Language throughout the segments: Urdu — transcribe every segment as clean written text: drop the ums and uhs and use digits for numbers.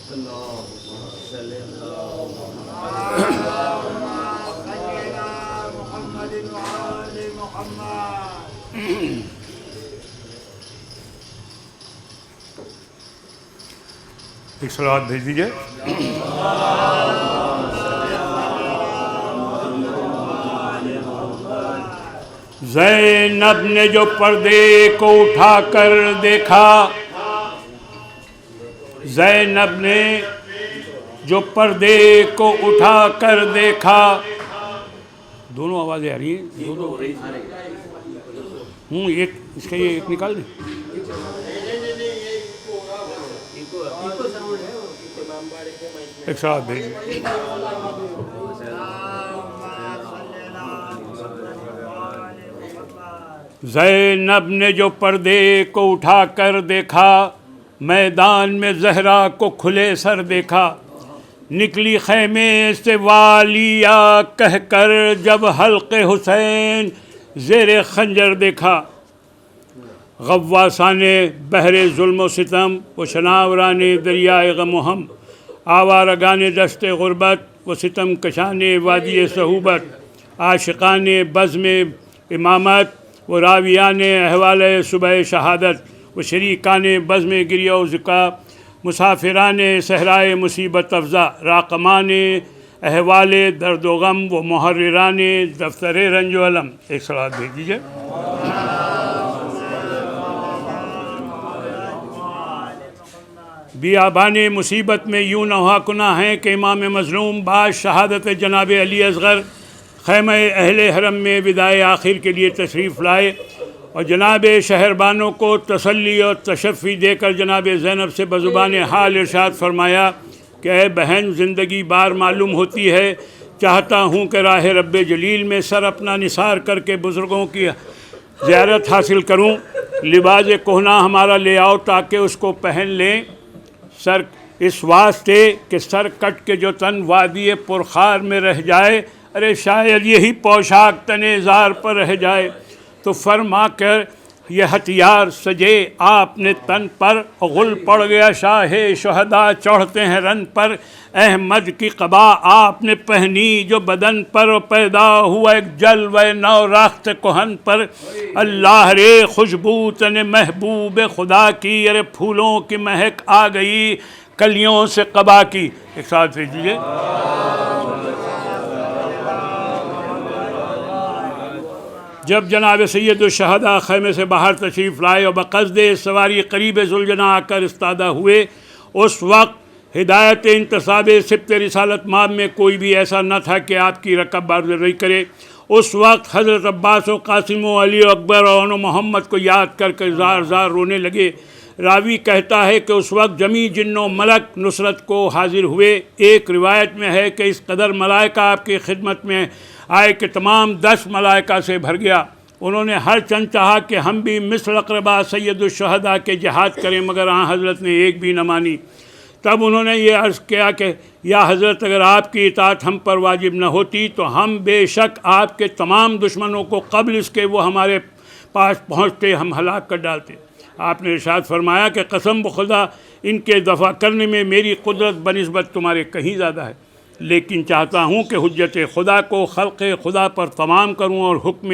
ایک صلوات بھیج دیجیے. زینب نے جو پردے کو اٹھا کر دیکھا، زینب نے جو پردے کو اٹھا کر دیکھا. دونوں آوازیں آ رہی ہیں، ایک اس کا یہ ایک نکال دیں. ایک ساتھ بھیجیں. زینب نے جو پردے کو اٹھا کر دیکھا، میدان میں زہرا کو کھلے سر دیکھا. نکلی خیمے سے والیا کہہ کر جب حلق حسین زیر خنجر دیکھا. غواصان بحر ظلم و ستم و شناوران دریائے غم و ہم، آوارگان دست غربت و ستم کشان وادی صحوبت، عاشقان بزم امامت و راویان احوال صبح شہادت و شریکان بزم گریہ و ذکا، مسافران صحرائے مصیبت افزا، راقمان احوال درد و غم و محرران دفتر رنج و علم. ایک صلوات بھیج دیجیے. بیابان مصیبت میں یوں نوحہ کنا ہیں کہ امام مظلوم بعد شہادت جناب علی اصغر خیمہ اہل حرم میں وداع آخر کے لیے تشریف لائے، اور جناب شہربانوں کو تسلی اور تشفی دے کر جناب زینب سے بزبان حال ارشاد فرمایا کہ اے بہن، زندگی بار معلوم ہوتی ہے، چاہتا ہوں کہ راہ رب جلیل میں سر اپنا نثار کر کے بزرگوں کی زیارت حاصل کروں. لباس کہنا ہمارا لے آؤ تاکہ اس کو پہن لیں، سر اس واسطے کہ سر کٹ کے جو تن وادی پرخار میں رہ جائے، ارے شاید یہی پوشاک تن زار پر رہ جائے. تو فرما کر یہ ہتھیار سجے آپ نے تن پر، غل پڑ گیا شاہ شہداء چڑھتے ہیں رن پر. احمد کی قبا آپ نے پہنی جو بدن پر، پیدا ہوا ایک جلوہ نو راخت کہن پر. اللہ رے خوشبو تن محبوب خدا کی، ارے پھولوں کی مہک آ گئی کلیوں سے قبا کی. ایک ساتھ بھیجیے. جب جناب سید الشہداء خیمے سے باہر تشریف لائے اور بقصد سواری قریب ذوالجناح آ کر استادہ ہوئے، اس وقت ہدایت انتصاب سبت رسالت ماب میں کوئی بھی ایسا نہ تھا کہ آپ کی رکب برداری کرے. اس وقت حضرت عباس و قاسم و علی و اکبر اور محمد کو یاد کر کے زار زار رونے لگے. راوی کہتا ہے کہ اس وقت جمی جن و ملک نصرت کو حاضر ہوئے. ایک روایت میں ہے کہ اس قدر ملائکہ آپ کی خدمت میں آئے کہ تمام 10 ملائکہ سے بھر گیا. انہوں نے ہر چند چاہا کہ ہم بھی مثل اقربا سید الشہداء کے جہاد کریں، مگر حضرت نے ایک بھی نہ مانی. تب انہوں نے یہ عرض کیا کہ یا حضرت، اگر آپ کی اطاعت ہم پر واجب نہ ہوتی تو ہم بے شک آپ کے تمام دشمنوں کو قبل اس کے وہ ہمارے پاس پہنچتے ہم ہلاک کر ڈالتے. آپ نے ارشاد فرمایا کہ قسم بخدا ان کے دفع کرنے میں میری قدرت بنسبت تمہارے کہیں زیادہ ہے، لیکن چاہتا ہوں کہ حجت خدا کو خلق خدا پر تمام کروں اور حکم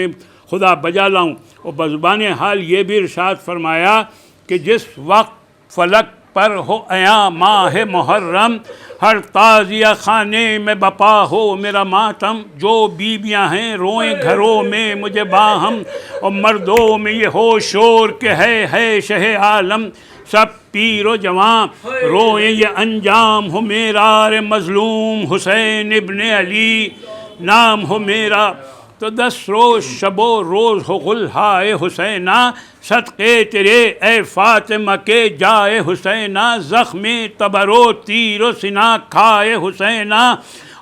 خدا بجا لاؤں. اور بزبان حال یہ بھی ارشاد فرمایا کہ جس وقت فلک پر ہو عیاں ماہ محرم، ہر تازیہ خانے میں بپا ہو میرا ماتم. جو بیویاں ہیں روئیں گھروں میں مجھے باہم، اور مردوں میں یہ ہو شور کہ ہے شہ عالم. سب پیر و جوان روئیں یہ انجام ہو میرا، رے مظلوم حسین ابن علی نام ہو میرا. تو 10 روز شب و روز ہو غلہائے حسینہ، صدقے تیرے اے فاطمہ کے جائے حسینہ. زخم تبر و تیر و سنا کھائے حسینہ،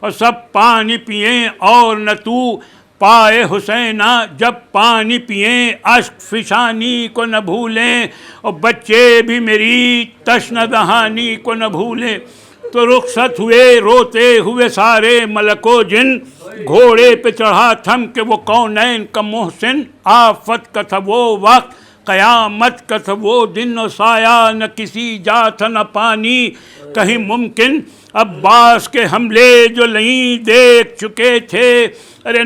اور سب پانی پئیں اور نہ تو پائے حسینہ. جب پانی پئیں اشک فشانی کو نہ بھولیں، اور بچے بھی میری تشنہ دہانی کو نہ بھولیں. تو رخصت ہوئے روتے ہوئے سارے ملک و جن، گھوڑے پہ چڑھا تھم کہ وہ کونین کا محسن. آفت کا تھا وہ وقت قیامت کا تھا وہ دن و سایہ نہ کسی جا تھا نہ پانی کہیں ممکن عباس کے حملے جو نہیں دیکھ چکے تھے ارے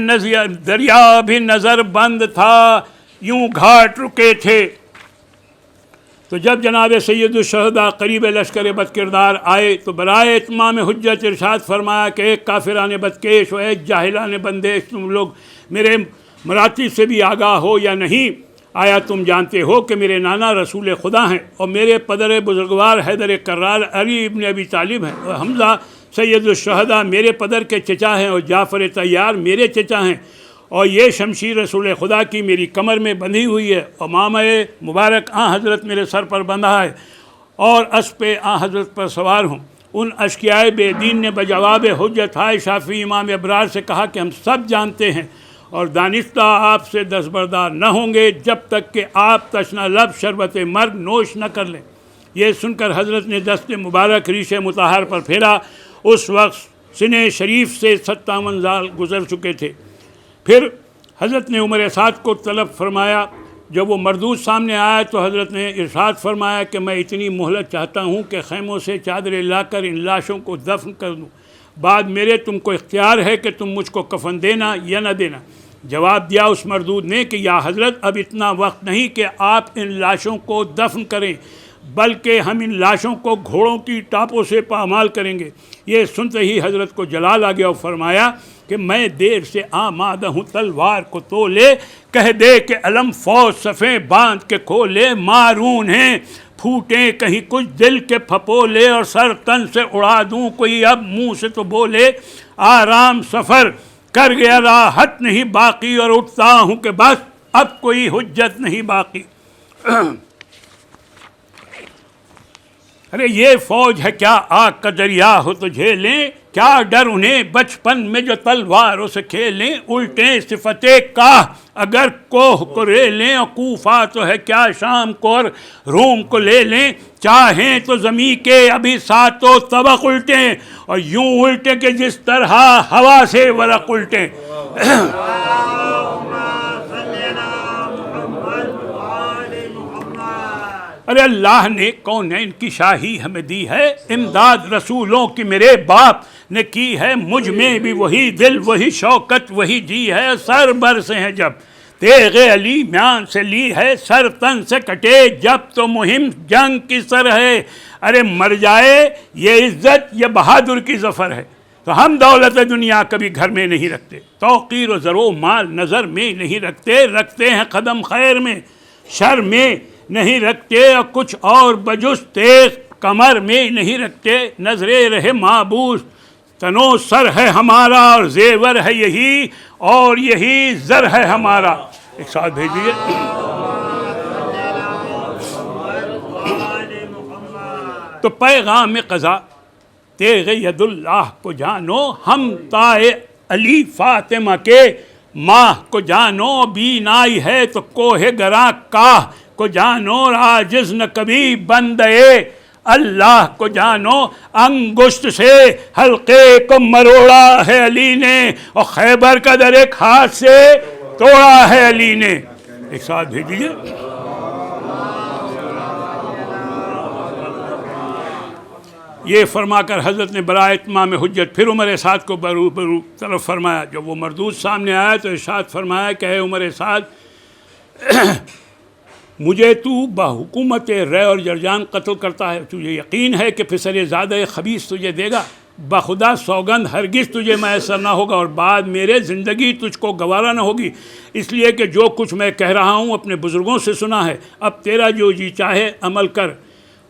دریا بھی نظر بند تھا یوں گھاٹ رکے تھے. تو جب جناب سید الشہداء قریب لشکر بد کردار آئے تو برائے اتمام حجت ارشاد فرمایا کہ ایک کافران بدکیش و ایک جاہلان بندیش تم لوگ میرے مراتب سے بھی آگاہ ہو یا نہیں؟ آیا تم جانتے ہو کہ میرے نانا رسول خدا ہیں اور میرے پدر بزرگوار حیدر کرار علی ابن ابی طالب ہیں اور حمزہ سید الشہداء میرے پدر کے چچا ہیں اور جعفر طیار میرے چچا ہیں اور یہ شمشیر رسول خدا کی میری کمر میں بندھی ہوئی ہے اور مامہ مبارک حضرت میرے سر پر بندھا ہے اور اسب حضرت پر سوار ہوں. ان اشقیائے بے دین نے بجواب حجت شافعی امام ابرار سے کہا کہ ہم سب جانتے ہیں اور دانستہ آپ سے دستبردار نہ ہوں گے جب تک کہ آپ تشنہ لب شربت مرگ نوش نہ کر لیں. یہ سن کر حضرت نے دست مبارک ریش مطہر پر پھیرا. اس وقت سن شریف سے 57 سال گزر چکے تھے. پھر حضرت نے عمر سعد کو طلب فرمایا. جب وہ مردود سامنے آیا تو حضرت نے ارشاد فرمایا کہ میں اتنی مہلت چاہتا ہوں کہ خیموں سے چادریں لا کر ان لاشوں کو دفن کر دوں. بعد میرے تم کو اختیار ہے کہ تم مجھ کو کفن دینا یا نہ دینا. جواب دیا اس مردود نے کہ یا حضرت اب اتنا وقت نہیں کہ آپ ان لاشوں کو دفن کریں بلکہ ہم ان لاشوں کو گھوڑوں کی ٹاپوں سے پامال کریں گے. یہ سنتے ہی حضرت کو جلال آ گیا اور فرمایا کہ میں دیر سے آمادہ ہوں تلوار کو تو لے کہہ دے کہ علم فوج صفیں باندھ کے کھولے مارون ہیں پھوٹیں کہیں کچھ دل کے پھپولے اور سر تن سے اڑا دوں کوئی اب منہ سے تو بولے آرام سفر کر گیا راحت نہیں باقی اور اٹھتا ہوں کہ بس اب کوئی حجت نہیں باقی. ارے یہ فوج ہے کیا آگ کا دریا ہو تو جھیلیں کیا ڈر انہیں بچپن میں جو تلواروں سے کھیلیں الٹیں صفت کاہ اگر کوہ کو رے لیں اور کوفہ تو ہے کیا شام کو اور روم کو لے لیں چاہیں تو زمین کے ابھی ساتوں طبق الٹیں اور یوں الٹیں کہ جس طرح ہوا سے ورق الٹیں. ارے اللہ نے کونین کی شاہی ہمیں دی ہے امداد رسولوں کی میرے باپ نے کی ہے مجھ میں بھی وہی دل وہی شوکت وہی جی ہے سر بر سے ہیں جب تیغ علی میان سے لی ہے سر تن سے کٹے جب تو مہم جنگ کی سر ہے. ارے مر جائے یہ عزت یہ بہادر کی ظفر ہے. تو ہم دولت دنیا کبھی گھر میں نہیں رکھتے توقیر و زر و مال نظر میں نہیں رکھتے ہیں قدم خیر میں شر میں نہیں رکھتے اور کچھ اور بجز تیغ کمر میں نہیں رکھتے نظرے رہے معبوس تنو سر ہے ہمارا اور زیور ہے یہی اور یہی زر ہے ہمارا. ایک ساتھ بھیجیے. تو پیغام قضا تیغ ید اللہ کو جانو ہم تائے علی فاطمہ کے ماہ کو جانو بینائی ہے تو کوہ گراں کاہ کو جانو عاجز نہ کبھی بندے اللہ کو جانو انگشت سے حلقے کو مروڑا ہے علی نے اور خیبر کا در ایک ہاتھ سے توڑا ہے علی نے. ایک ساتھ بھیجیے. یہ فرما کر حضرت نے برائے اتمام حجت پھر عمر سعد کو برو طرف فرمایا. جب وہ مردود سامنے آیا تو ارشاد فرمایا کہ اے عمر سعد مجھے تو بحکومت رے اور جرجان قتل کرتا ہے تجھے یقین ہے کہ پسر زادہ خبیث تجھے دے گا بخدا سوگند ہرگز تجھے میسر نہ ہوگا اور بعد میرے زندگی تجھ کو گوارا نہ ہوگی اس لیے کہ جو کچھ میں کہہ رہا ہوں اپنے بزرگوں سے سنا ہے. اب تیرا جو جی چاہے عمل کر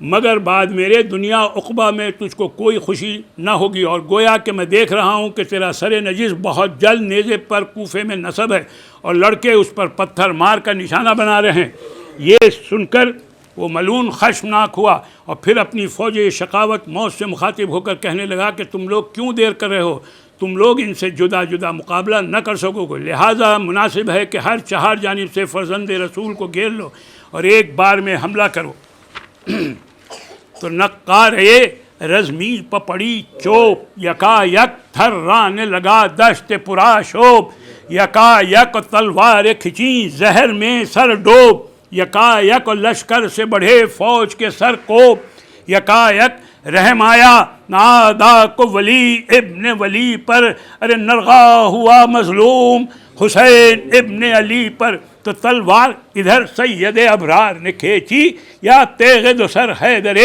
مگر بعد میرے دنیا عقبہ میں تجھ کو کوئی خوشی نہ ہوگی. اور گویا کہ میں دیکھ رہا ہوں کہ تیرا سر نجس بہت جلد نیزے پر کوفے میں نصب ہے اور لڑکے اس پر پتھر مار کا نشانہ بنا رہے ہیں. یہ سن کر وہ ملون خشمناک ہوا اور پھر اپنی فوج شقاوت موت سے مخاطب ہو کر کہنے لگا کہ تم لوگ کیوں دیر کر رہے ہو تم لوگ ان سے جدا جدا مقابلہ نہ کر سکو گے لہٰذا مناسب ہے کہ ہر چہار جانب سے فرزند رسول کو گھیر لو اور ایک بار میں حملہ کرو. تو نقار رزمی پپڑی چوپ یکا یک تھرانے لگا دشت پرا شوب یکا یک تلوار کھچی زہر میں سر ڈوب یکایک اور لشکر سے بڑھے فوج کے سر کو یکایک رحم آیا نادا کو ولی ابن ولی پر، ارے نرغا ہوا مظلوم حسین ابن علی پر، تو تلوار ادھر سید ابرار نے کھینچی یا تیغ دو سر حیدر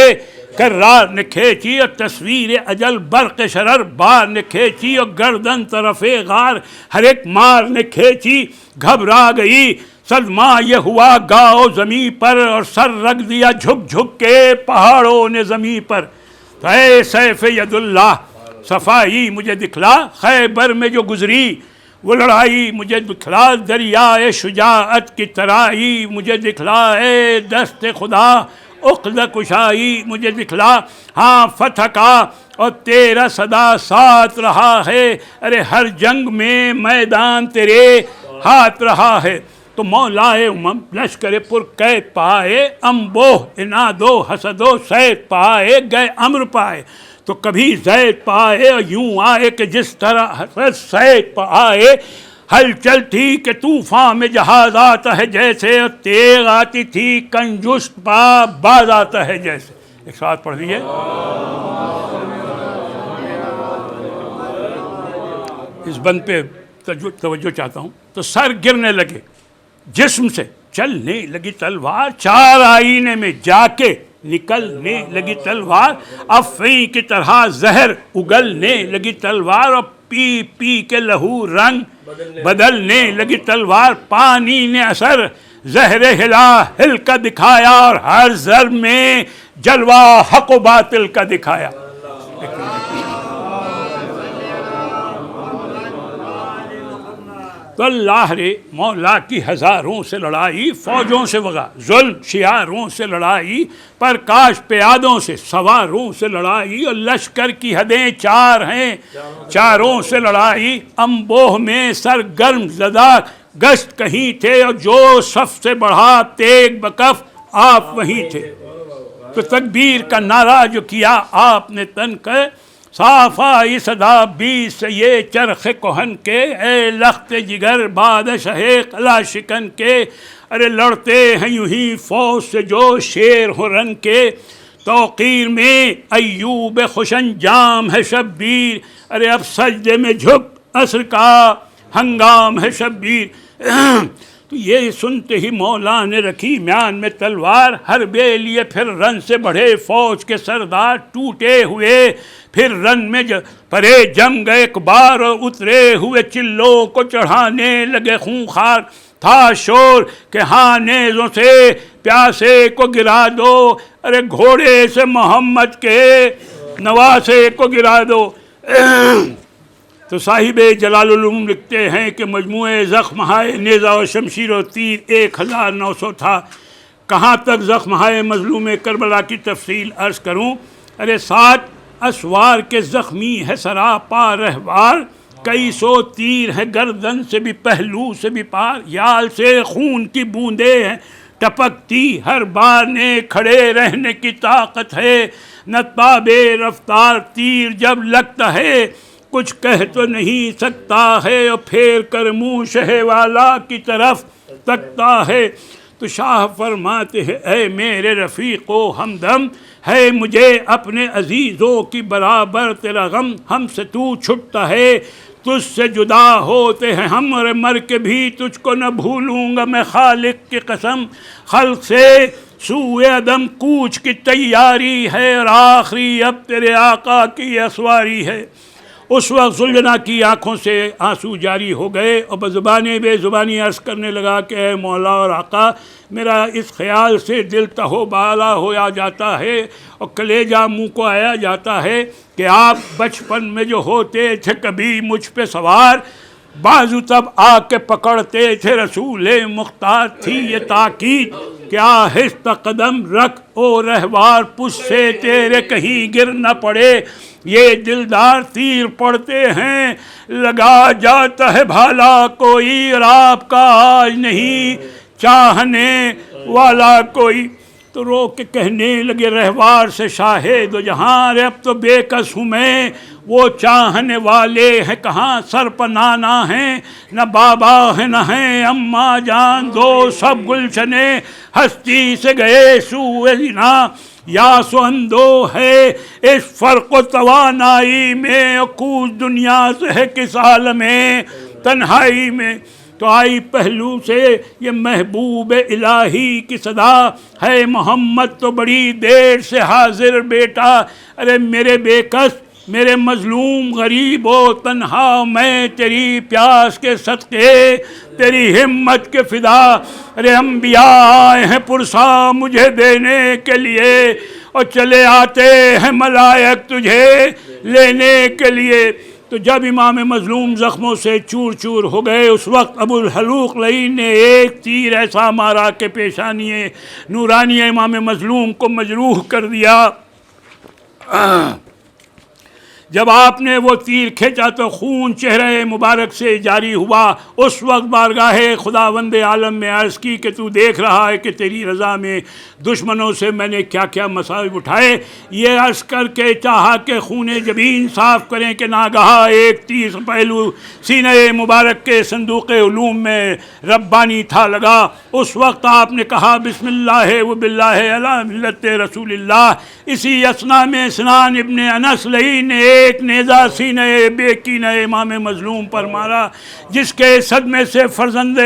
کرار نے کھینچی، اور تصویر اجل برق شرر بار نے کھینچی، اور گردن طرف غار ہر ایک مار نے کھینچی، گھبرا گئی صدمہ یہ ہوا گاؤ زمیں پر، اور سر رکھ دیا جھک جھک کے پہاڑوں نے زمیں پر، تو اے سیف ید اللہ صفائی مجھے دکھلا، خیبر میں جو گزری وہ لڑائی مجھے دکھلا، دریائے شجاعت کی ترائی مجھے دکھلا، اے دست خدا عقد کشائی مجھے دکھلا، ہاں فتح کا اور تیرا صدا ساتھ رہا ہے، ارے ہر جنگ میں میدان تیرے ہاتھ رہا ہے، تو مولائے امم لشکر پر قید پائے، امبوہ انادو حسدو سید پائے، گئے امر پائے تو کبھی زید پائے، اور یوں آئے کہ جس طرح حسد سید پائے، ہلچل تھی کہ طوفان میں جہاز آتا ہے جیسے، اور تیغ آتی تھی کنجشت پا باز آتا ہے جیسے۔ ایک ساتھ پڑھ دیجیے، اس بند پہ توجہ چاہتا ہوں، تو سر گرنے لگے جسم سے، چلنے لگی تلوار، چار آئینے میں جا کے نکلنے لگی تلوار، افعی کی طرح زہر اگلنے لگی تلوار، اور پی پی کے لہو رنگ بدلنے لگی تلوار، پانی نے اثر زہر ہلا ہل کا دکھایا، اور ہر ضرب میں جلوہ حق و باطل کا دکھایا۔ تو اللہ نے مولا کی ہزاروں سے لڑائی، فوجوں سے وغا ظلم شیاروں سے لڑائی، پرکاش پیادوں سے سواروں سے لڑائی، اور لشکر کی حدیں چار ہیں چاروں سے لڑائی، امبوہ میں سرگرم زدہ گشت کہیں تھے، اور جو صف سے بڑھا تیغ بکف آپ وہیں تھے، تو تکبیر کا نعرہ جو کیا آپ نے تن کے، صاف آئی صدا بیچ سے یہ چرخ کہن کے، اے لخت جگر بادشاہ قلعہ شکن کے، ارے لڑتے ہیں یوں ہی فوج سے جو شیر ہو رن کے، توقیر میں ایوب خوش انجام ہے شبیر، ارے اب سجدے میں جھک عصر کا ہنگام ہے شبیر۔ تو یہ سنتے ہی مولا نے رکھی میان میں تلوار، ہر بے لیے پھر رن سے بڑھے فوج کے سردار، ٹوٹے ہوئے پھر رن میں پرے جم گئے ایک بار، اور اترے ہوئے چلوں کو چڑھانے لگے خونخوار، تھا شور کہ ہاں نیزوں سے پیاسے کو گرا دو، ارے گھوڑے سے محمد کے نواسے کو گرا دو۔ تو صاحب جلال العلوم لکھتے ہیں کہ مجموعے زخم ہائے نیزہ و شمشیر و تیر 1900 تھا۔ کہاں تک زخم ہائے مظلوم کربلا کی تفصیل عرض کروں؟ ارے 7 اسوار کے زخمی ہے سراپا رہوار، کئی سو تیر ہے گردن سے بھی پہلو سے بھی پار، یال سے خون کی بوندیں ہیں ٹپکتی ہر بار، نے کھڑے رہنے کی طاقت ہے نہ تاب رفتار، تیر جب لگتا ہے کچھ کہہ تو نہیں سکتا ہے، اور پھیر کر منہ شہ والا کی طرف تکتا ہے، تو شاہ فرماتے ہیں اے میرے رفیق و ہمدم، ہے مجھے اپنے عزیزوں کی برابر تیرا غم، ہم سے تو چھٹتا ہے تجھ سے جدا ہوتے ہیں ہم، اور مر کے بھی تجھ کو نہ بھولوں گا میں خالق کی قسم، خلق سے سوئے عدم کوچ کی تیاری ہے، اور آخری اب تیرے آقا کی اسواری ہے۔ اس وقت ذوالجناح کی آنکھوں سے آنسو جاری ہو گئے، اور بزبانی بے زبانی عرض کرنے لگا کہ اے مولا اور آقا، میرا اس خیال سے دل تہو بالا ہوا جاتا ہے، اور کلیجہ منہ کو آیا جاتا ہے کہ آپ بچپن میں جو ہوتے تھے کبھی مجھ پہ سوار، بازو تب آ کے پکڑتے تھے رسول مختار، تھی یہ تاکید کیا ہست قدم رکھ او رہوار، پش سے تیرے کہیں گر نہ پڑے یہ دلدار، تیر پڑتے ہیں لگا جاتا ہے بھالا کوئی، اور آپ کا آج نہیں چاہنے والا کوئی۔ تو رو کے کہنے لگے رہوار سے شاہد و جہاں، ارے اب تو بے کس ہوں میں، وہ چاہنے والے ہیں کہاں، سر پر نانا ہیں نہ بابا ہے نہ ہیں اماں جان، دو سب گلشنے ہستی سے گئے سوئے نا، یا سو اندو ہے اس فرق و توانائی میں، کوچ دنیا سے ہے کس عالم تنہائی میں۔ تو آئی پہلو سے یہ محبوب الہی کی صدا، ہے محمد تو بڑی دیر سے حاضر بیٹا، ارے میرے بے کس میرے مظلوم غریب و تنہا، میں تیری پیاس کے صدقے تیری ہمت کے فدا، ارے انبیاء آئے ہیں پرسا مجھے دینے کے لیے، اور چلے آتے ہیں ملائک تجھے لینے کے لیے۔ تو جب امام مظلوم زخموں سے چور چور ہو گئے، اس وقت ابو الحلوق لعین نے ایک تیر ایسا مارا کہ پیشانی نورانی امام مظلوم کو مجروح کر دیا۔ جب آپ نے وہ تیر کھینچا تو خون چہرے مبارک سے جاری ہوا۔ اس وقت بارگاہ خداوند عالم میں عرض کی کہ تو دیکھ رہا ہے کہ تیری رضا میں دشمنوں سے میں نے کیا کیا مصائب اٹھائے۔ یہ عرض کر کے چاہا کہ خون جبین صاف کریں کہ ناگہا ایک تیر پہلو سینہ مبارک کے صندوق علوم میں ربانی تھا لگا۔ اس وقت آپ نے کہا بسم اللہ و باللہ علی ملت رسول اللہ۔ اسی اثنا میں سنان ابن انس لعین نے ایک نیزہ سینہ بے کینہ امام مظلوم پر مارا، جس کے صدمے سے فرزند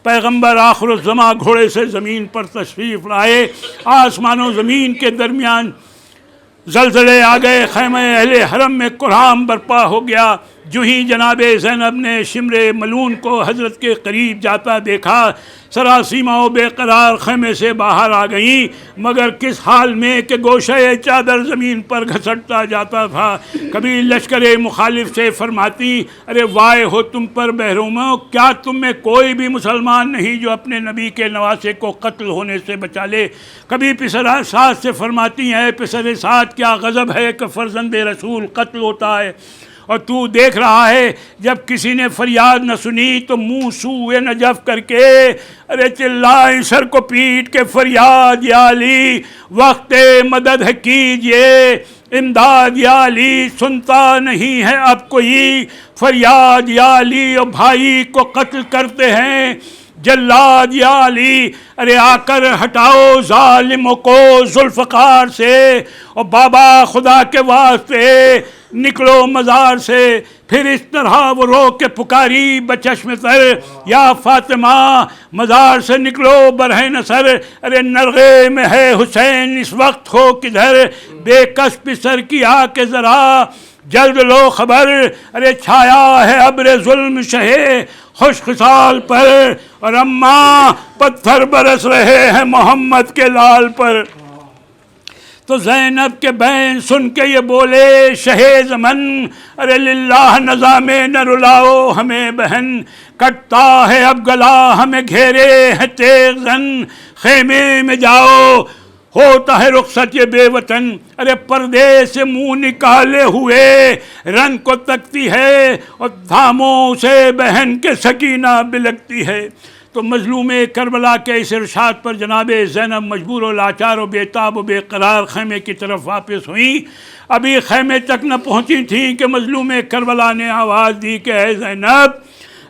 پیغمبر آخر الزماں گھوڑے سے زمین پر تشریف لائے۔ آسمان و زمین کے درمیان زلزلے آ گئے، خیمہ اہل حرم میں کہرام برپا ہو گیا۔ جو ہی جناب زینب نے شمر ملون کو حضرت کے قریب جاتا دیکھا، سراسیمہ و بے قرار خیمے سے باہر آ گئیں، مگر کس حال میں کہ گوشہ چادر زمین پر گھسٹتا جاتا تھا۔ کبھی لشکر مخالف سے فرماتی ارے وائے ہو تم پر بحروموں، کیا تم میں کوئی بھی مسلمان نہیں جو اپنے نبی کے نواسے کو قتل ہونے سے بچا لے۔ کبھی پسر سعد سے فرماتی ہیں پسر سعد کیا غضب ہے کہ فرزند رسول قتل ہوتا ہے، اور تو دیکھ رہا ہے جب کسی نے فریاد نہ سنی تو منہ سوئے نجف کر کے ارے چلائیں سر کو پیٹ کے فریاد یا علی وقت مدد کیجئے، امداد یا علی سنتا نہیں ہے اب کوئی، فریاد یا علی اور بھائی کو قتل کرتے ہیں جلاد یا علی، ارے آ کر ہٹاؤ ظالموں کو ذوالفقار سے، اور بابا خدا کے واسطے نکلو مزار سے۔ پھر اس طرح وہ رو کے پکاری بچشم تر یا فاطمہ مزار سے نکلو برہ نصر، ارے نرغے میں ہے حسین اس وقت ہو کدھر، بے کس پسر کی آ کے ذرا جلد لو خبر، ارے چھایا ہے ابر ظلم شہے خوش خصال پر، اور اماں پتھر برس رہے ہیں محمد کے لال پر۔ تو زینب کے بین سن کے یہ بولے شہ زمن، ارے للہ نظام نہ رلاؤ ہمیں بہن، کٹتا ہے اب گلا ہمیں گھیرے ہیں تیغ زن، خیمے میں جاؤ ہوتا ہے رخصت یہ بے وطن، ارے پردے سے منہ نکالے ہوئے رن کو تکتی ہے، اور دھاموں سے بہن کے سکینہ بلکتی ہے۔ تو مظلوم کربلا کے اس ارشاد پر جناب زینب مجبور و لاچار و بے تاب و بے قرار خیمے کی طرف واپس ہوئیں۔ ابھی خیمے تک نہ پہنچی تھیں کہ مظلوم کربلا نے آواز دی کہ اے زینب،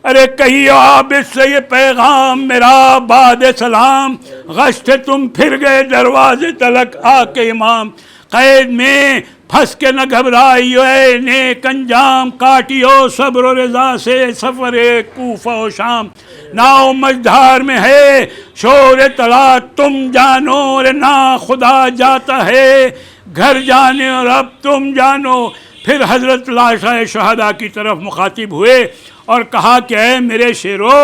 ارے کہیو عابد سے یہ پیغام میرا بعد سلام، غشت تم پھر گئے دروازے تلک آ کے امام، قید میں پھنس کے نہ گھبرائیو اے نیک انجام، کاٹیو صبر و رضا سے سفر کوفہ و شام، ناؤ مجدھار میں ہے شور طلع تم جانو، رے نا خدا جاتا ہے گھر جانے اور اب تم جانو۔ پھر حضرت لاشا شہداء کی طرف مخاطب ہوئے اور کہا کہ اے میرے شیرو،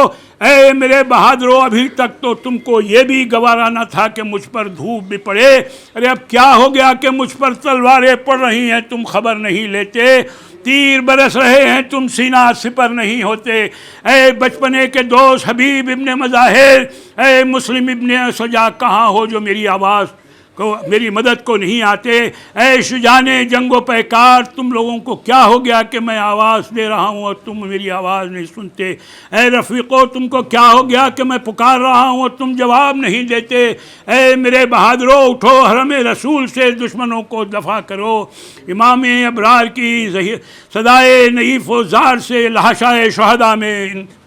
اے میرے بہادرو، ابھی تک تو تم کو یہ بھی گوارا نہ تھا کہ مجھ پر دھوپ بھی پڑے، ارے اب کیا ہو گیا کہ مجھ پر تلواریں پڑ رہی ہیں تم خبر نہیں لیتے، تیر برس رہے ہیں تم سینہ سپر نہیں ہوتے۔ اے بچپنے کے دوست حبیب ابن مظاہر، اے مسلم ابن سجا، کہاں ہو جو میری آواز کو میری مدد کو نہیں آتے۔ اے شجاعان جنگ و پیکار، تم لوگوں کو کیا ہو گیا کہ میں آواز دے رہا ہوں اور تم میری آواز نہیں سنتے؟ اے رفیقو، تم کو کیا ہو گیا کہ میں پکار رہا ہوں اور تم جواب نہیں دیتے؟ اے میرے بہادروں، اٹھو، حرم رسول سے دشمنوں کو دفع کرو۔ امام ابرار کی صدائے نحیف و زار سے لحشائے شہداء میں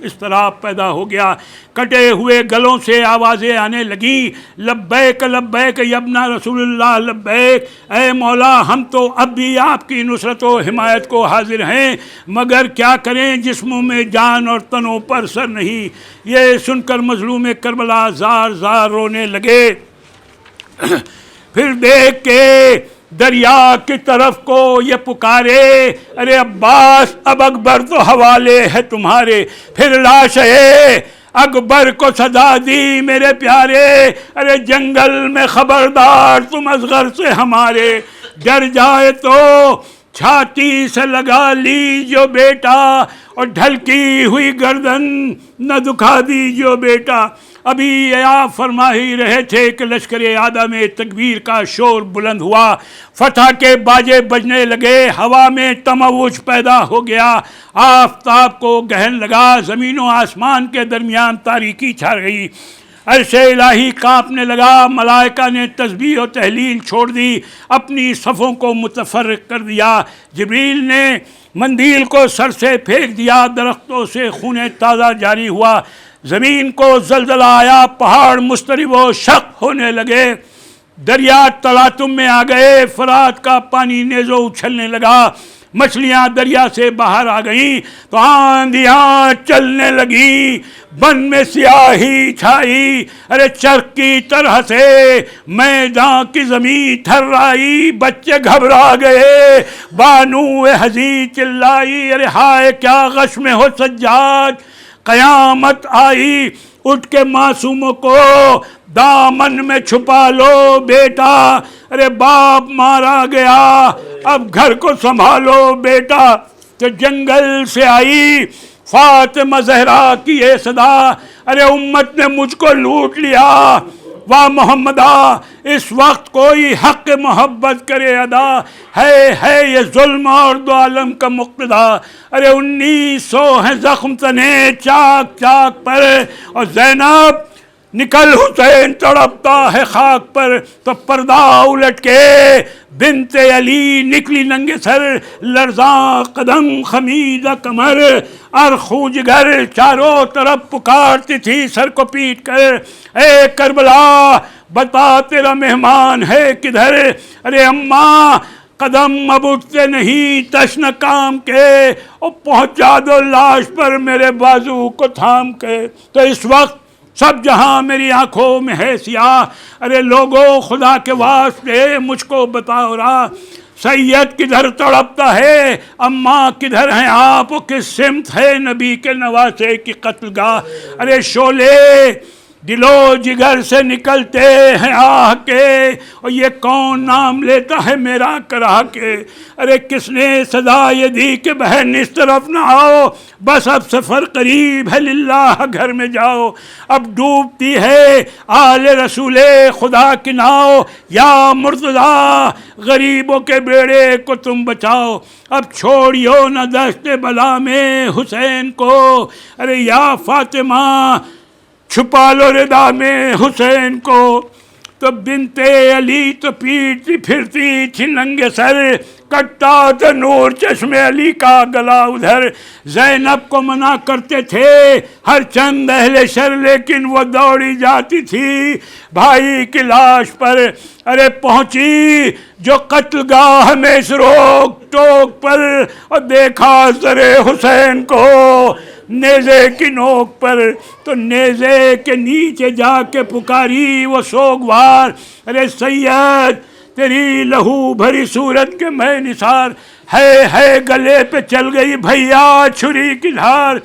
اضطراب پیدا ہو گیا۔ کٹے ہوئے گلوں سے آوازیں آنے لگیں، لبیک لبیک یبنا رسول اللہ لبیک۔ اے مولا، ہم تو اب بھی آپ کی نصرت و حمایت کو حاضر ہیں، مگر کیا کریں، جسموں میں جان اور تنوں پر سر نہیں۔ یہ سن کر مظلوم کربلا زار زار رونے لگے۔ پھر دیکھ کے دریا کی طرف کو یہ پکارے، ارے عباس، اب اکبر تو حوالے ہے تمہارے۔ پھر لاشے اکبر کو صدا دی، میرے پیارے، ارے جنگل میں خبردار تم اصغر سے ہمارے۔ ڈر جائے تو چھاتی سے لگا لیجو بیٹا، اور ڈھلکی ہوئی گردن نہ دکھا دیجو بیٹا۔ ابھی آپ فرما ہی رہے تھے کہ لشکر اعداد میں تکبیر کا شور بلند ہوا، فتح کے باجے بجنے لگے، ہوا میں تموج پیدا ہو گیا، آفتاب کو گہن لگا، زمین و آسمان کے درمیان تاریکی چھا گئی، عرش الہی کانپنے لگا، ملائکہ نے تسبیح و تہلیل چھوڑ دی، اپنی صفوں کو متفرق کر دیا، جبریل نے مندیل کو سر سے پھینک دیا، درختوں سے خون تازہ جاری ہوا، زمین کو زلزلہ آیا، پہاڑ مضطرب و شق ہونے لگے، دریا تلاطم میں آ گئے، فرات کا پانی نیزو اچھلنے لگا، مچھلیاں دریا سے باہر آ گئیں تو آندھیاں چلنے لگیں، بن میں سیاہی چھائی، ارے چرخ کی طرح سے میدان کی زمین تھرائی، بچے گھبرا گئے، بانو حزی چلائی، ارے ہائے کیا غش میں ہو سجاد، قیامت آئی، اٹھ کے معصوموں کو دامن میں چھپا لو بیٹا، ارے باپ مارا گیا، اب گھر کو سنبھالو بیٹا۔ تو جنگل سے آئی فاطمہ زہرا کی یہ صدا، ارے امت نے مجھ کو لوٹ لیا، واہ محمدہ، اس وقت کوئی حق محبت کرے ادا، ہے یہ ظلم اور دو عالم کا مقتدا، ارے 1900 ہیں زخم تنے چاک چاک پر، اور زینب نکل حسین تڑپتا ہے خاک پر، تو پردہ الٹ کے بنت علی نکلی ننگے سر، لرزاں قدم خمیدہ کمر، ارخو جگر چاروں طرف پکارتی تھی سر کو پیٹ کر، اے کربلا بتا تیرا مہمان ہے کدھر، ارے اماں قدم اب اٹھتے نہیں تشن کام کے، اور پہنچا دو لاش پر میرے بازو کو تھام کے۔ تو اس وقت سب جہاں میری آنکھوں میں ہے سیاہ، ارے لوگوں خدا کے واسطے مجھ کو بتاؤ راہ، سید کدھر تڑپتا ہے، اماں کدھر ہیں آپ، کس سمت ہے نبی کے نواسے کی قتل گاہ، ارے شعلے دلو جگر سے نکلتے ہیں آہ کے، اور یہ کون نام لیتا ہے میرا کرا کے، ارے کس نے صدا یہ دی کہ بہن اس طرف نہ آؤ، بس اب سفر قریب ہے للہ گھر میں جاؤ، اب ڈوبتی ہے آل رسول خدا کی ناؤ، یا مرتضی غریبوں کے بیڑے کو تم بچاؤ، اب چھوڑیو نہ دشت بلا میں حسین کو، ارے یا فاطمہ چھپا لو ردا میں حسین کو۔ تو بنت علی تو پیٹتی پھرتی تھی ننگے سر، کٹتا تھا نور چشم علی کا گلا ادھر، زینب کو منع کرتے تھے ہر چند اہل شر، لیکن وہ دوڑی جاتی تھی بھائی کی لاش پر، ارے پہنچی جو قتل گاہ میں اس روک ٹوک پر، اور دیکھا سر حسین کو نیزے کی نوک پر، تو نیزے کے نیچے جا کے پکاری وہ سوگوار، ارے سید تیری لہو بھری صورت کے میں نثار، ہے گلے پہ چل گئی بھیا چھری کی دھار،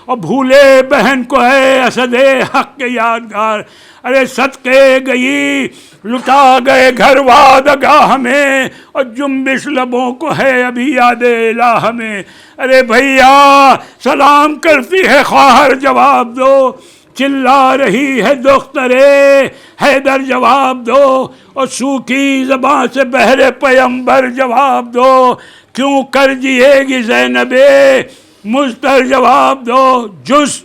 اور بھولے بہن کو ہے اسد حق کے یادگار، ارے صدقے گئی لٹا گئے گھر وعدگاہ میں، اور جنبش لبوں کو ہے ابھی یاد الہ میں، ارے بھیا سلام کرتی ہے خواہر جواب دو، چلا رہی ہے دخترے حیدر جواب دو، اور سوکھی زباں سے بہرے پیمبر جواب دو، کیوں کر جیے گی زینب مضطر جواب دو، جز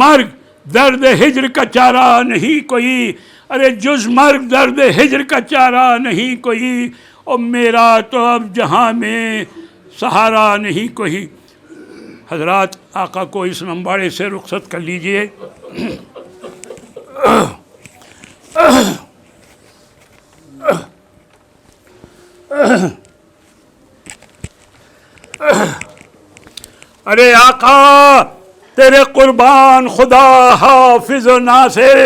مرگ درد ہجر کا چارہ نہیں کوئی، ارے جز مرگ درد ہجر کا چارہ نہیں کوئی، اور میرا تو اب جہاں میں سہارا نہیں کوئی۔ حضرات آقا کو اس نمباڑے سے رخصت کر لیجئے۔ ارے آقا تیرے قربان خدا حافظ و ناصر،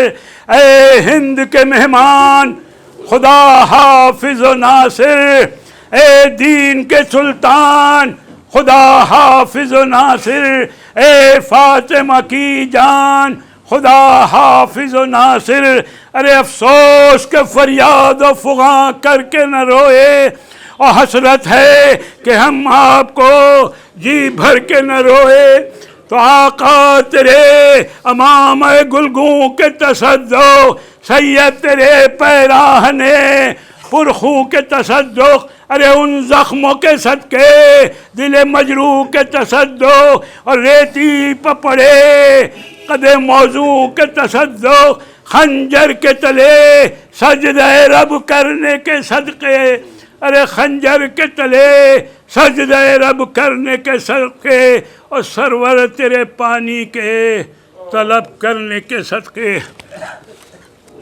اے ہند کے مہمان خدا حافظ و ناصر، اے دین کے سلطان خدا حافظ و ناصر، اے فاطمہ کی جان خدا حافظ و ناصر۔ ارے افسوس کہ فریاد و فغاں کر کے نہ روئے، اور حسرت ہے کہ ہم آپ کو جی بھر کے نہ روئے، تو آقا تیرے امام گلگوں کے تصدق، سید تیرے پیراہنے پرخوں کے تصدق، ارے ان زخموں کے صدقے دل مجروح کے تصدق، اور ریتی پپڑے قد موضوع کے تصدق، خنجر کے تلے سجدہ رب کرنے کے صدقے، ارے خنجر کے تلے سجدہ رب کرنے کے صدقے، اور سرور تیرے پانی کے طلب کرنے کے صدقے۔